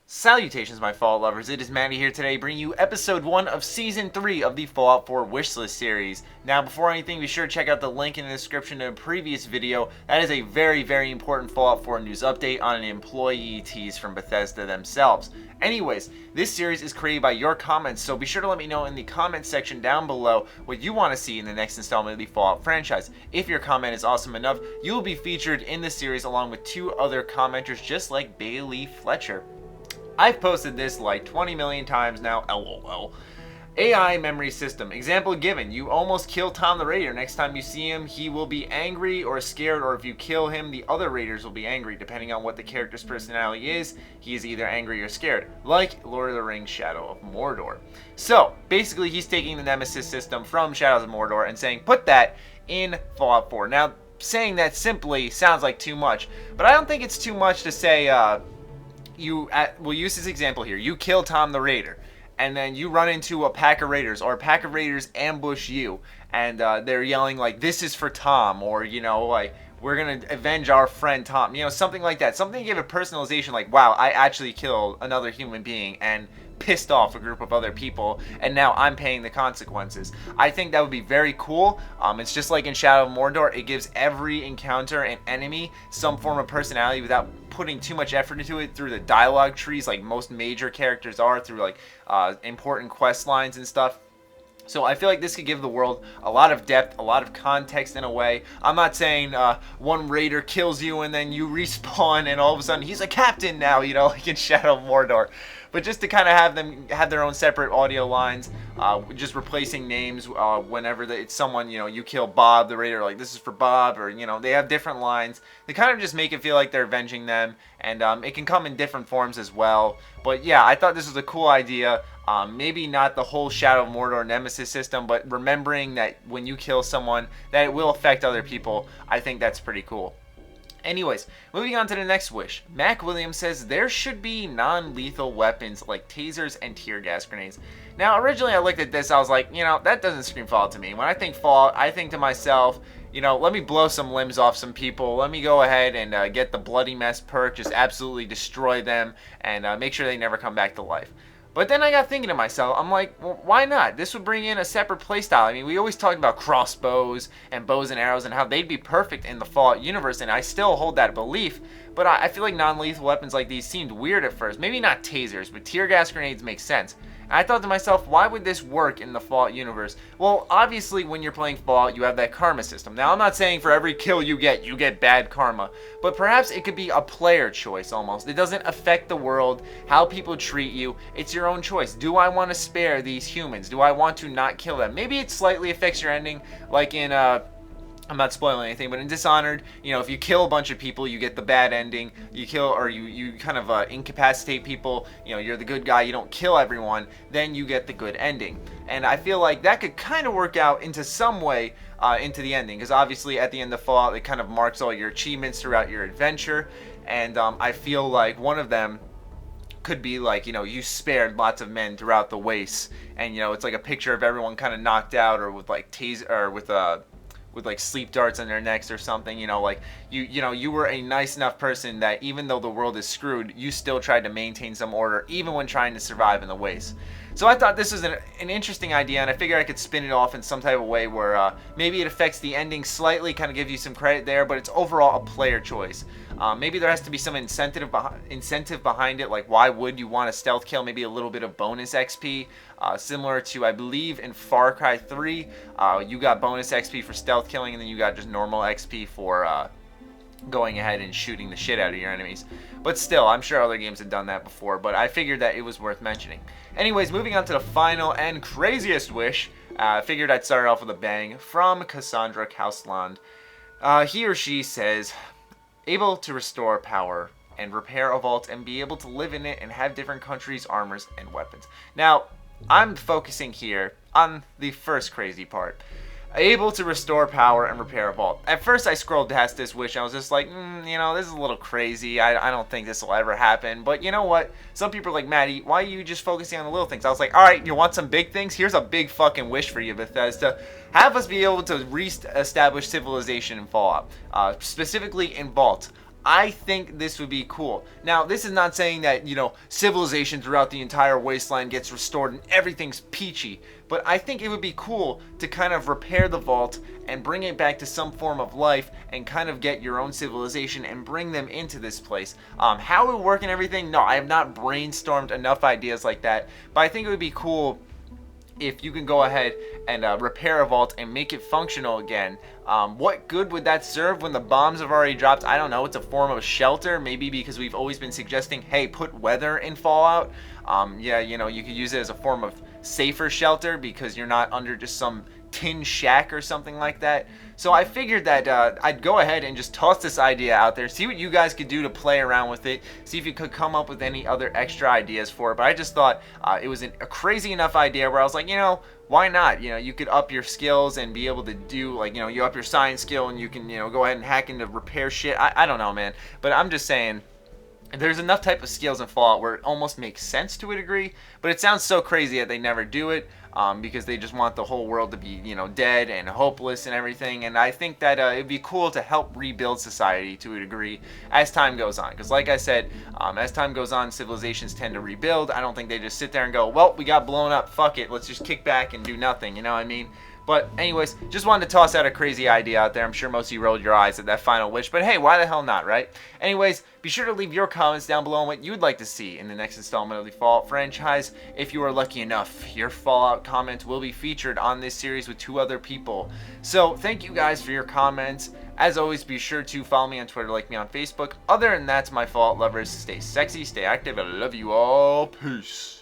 Salutations, my Fallout lovers. It is Matty here today, bringing you episode 1 of season 3 of the Fallout 4 Wishlist series. Now, before anything, be sure to check out the link in the description to a previous video. That is a very important Fallout 4 news update on an employee tease from Bethesda themselves. Anyways, this series is created by your comments, so be sure to let me know in the comments section down below what you want to see in the next installment of the Fallout franchise. If your comment is awesome enough, you will be featured in the series along with 2 other commenters just like Bailey Fletcher. I've posted this like 20 million times now, lol. AI memory system. Example given, you almost kill Tom the Raider. Next time you see him, he will be angry or scared, or if you kill him, the other Raiders will be angry. Depending on what the character's personality is, he is either angry or scared. Like Lord of the Rings Shadow of Mordor. So, basically he's taking the Nemesis system from Shadows of Mordor and saying, put that in Fallout 4. Now, saying that simply sounds like too much, but I don't think it's too much to say, we'll use this example here. You kill Tom the Raider, and then you run into a pack of Raiders, or a pack of Raiders ambush you, and they're yelling like, this is for Tom, or, you know, like, we're going to avenge our friend Tom. You know, something like that. Something to give a personalization like, wow, I actually killed another human being and pissed off a group of other people, and now I'm paying the consequences. I think that would be very cool. It's just like in Shadow of Mordor. It gives every encounter and enemy some form of personality without putting too much effort into it through the dialogue trees like most major characters are, through like important quest lines and stuff. So I feel like this could give the world a lot of depth, a lot of context in a way. I'm not saying one raider kills you and then you respawn and all of a sudden he's a captain now, you know, like in Shadow of Mordor. But just to kind of have them have their own separate audio lines, just replacing names whenever it's someone, you know, you kill Bob the Raider, like this is for Bob, or, you know, they have different lines. They kind of just make it feel like they're avenging them, and it can come in different forms as well. But yeah, I thought this was a cool idea. Maybe not the whole Shadow of Mordor Nemesis system, but remembering that when you kill someone, that it will affect other people. I think that's pretty cool. Anyways, moving on to the next wish. Mac Williams says there should be non-lethal weapons like tasers and tear gas grenades. Now, originally I looked at this, I was like, you know, that doesn't scream Fallout to me. When I think Fallout, I think to myself, you know, let me blow some limbs off some people. Let me go ahead and get the Bloody Mess perk, just absolutely destroy them, and make sure they never come back to life. But then I got thinking to myself, I'm like, well, why not? This would bring in a separate playstyle. I mean, we always talked about crossbows and bows and arrows and how they'd be perfect in the Fallout universe, and I still hold that belief. But I feel like non-lethal weapons like these seemed weird at first. Maybe not tasers, but tear gas grenades make sense. And I thought to myself, why would this work in the Fallout universe? Well, obviously when you're playing Fallout, you have that karma system. Now, I'm not saying for every kill you get bad karma. But perhaps it could be a player choice almost. It doesn't affect the world, how people treat you. It's your own choice. Do I want to spare these humans? Do I want to not kill them? Maybe it slightly affects your ending, like in I'm not spoiling anything, but in Dishonored, you know, if you kill a bunch of people, you get the bad ending. You kill, or you kind of incapacitate people, you know, you're the good guy, you don't kill everyone, then you get the good ending. And I feel like that could kind of work out into some way into the ending, because obviously at the end of Fallout, it kind of marks all your achievements throughout your adventure, and I feel like one of them could be like, you know, you spared lots of men throughout the wastes, and, you know, it's like a picture of everyone kind of knocked out, or with like with like sleep darts on their necks or something, you know, like you know, you were a nice enough person that even though the world is screwed, you still tried to maintain some order even when trying to survive in the waste. So I thought this was an interesting idea, and I figured I could spin it off in some type of way where maybe it affects the ending slightly, kind of give you some credit there, but it's overall a player choice. Maybe there has to be some incentive behind it, like why would you want a stealth kill? Maybe a little bit of bonus XP, similar to, I believe, in Far Cry 3, you got bonus XP for stealth killing, and then you got just normal XP for going ahead and shooting the shit out of your enemies. But still, I'm sure other games have done that before, but I figured that it was worth mentioning. Anyways, moving on to the final and craziest wish. Figured I'd start off with a bang from Cassandra Kausland. He or she says, able to restore power and repair a vault and be able to live in it and have different countries' armors and weapons. Now, I'm focusing here on the first crazy part. Able to restore power and repair a vault. At first I scrolled past this wish and I was just like, you know, this is a little crazy. I don't think this will ever happen. But you know what? Some people are like, Matty, why are you just focusing on the little things? I was like, alright, you want some big things? Here's a big fucking wish for you, Bethesda. Have us be able to re-establish civilization in Fallout. Specifically in Vault. I think this would be cool. Now, this is not saying that, civilization throughout the entire wasteland gets restored and everything's peachy, but I think it would be cool to kind of repair the vault and bring it back to some form of life and kind of get your own civilization and bring them into this place. How it would work and everything, no, I have not brainstormed enough ideas like that, but I think it would be cool if you can go ahead and repair a vault and make it functional again. What good would that serve when the bombs have already dropped? I don't know. It's a form of shelter, maybe because we've always been suggesting, hey, put weather in Fallout. Yeah, you could use it as a form of safer shelter because you're not under just some tin shack or something like that. So I figured that I'd go ahead and just toss this idea out there, see what you guys could do to play around with it, see if you could come up with any other extra ideas for it. But I just thought it was a crazy enough idea where I was like, why not? You could up your skills and be able to do, like, you up your science skill and you can, go ahead and hack into repair shit. I don't know, man. But I'm just saying, there's enough type of skills in Fallout where it almost makes sense to a degree, but it sounds so crazy that they never do it because they just want the whole world to be, dead and hopeless and everything. And I think that it'd be cool to help rebuild society to a degree as time goes on. Because like I said, as time goes on, civilizations tend to rebuild. I don't think they just sit there and go, well, we got blown up, fuck it, let's just kick back and do nothing, you know what I mean? But anyways, just wanted to toss out a crazy idea out there. I'm sure most of you rolled your eyes at that final wish, but hey, why the hell not, right? Anyways, be sure to leave your comments down below on what you'd like to see in the next installment of the Fallout franchise. If you are lucky enough, your Fallout comment will be featured on this series with 2 other people. So thank you guys for your comments. As always, be sure to follow me on Twitter, like me on Facebook. Other than that, my Fallout lovers, stay sexy, stay active, I love you all. Peace.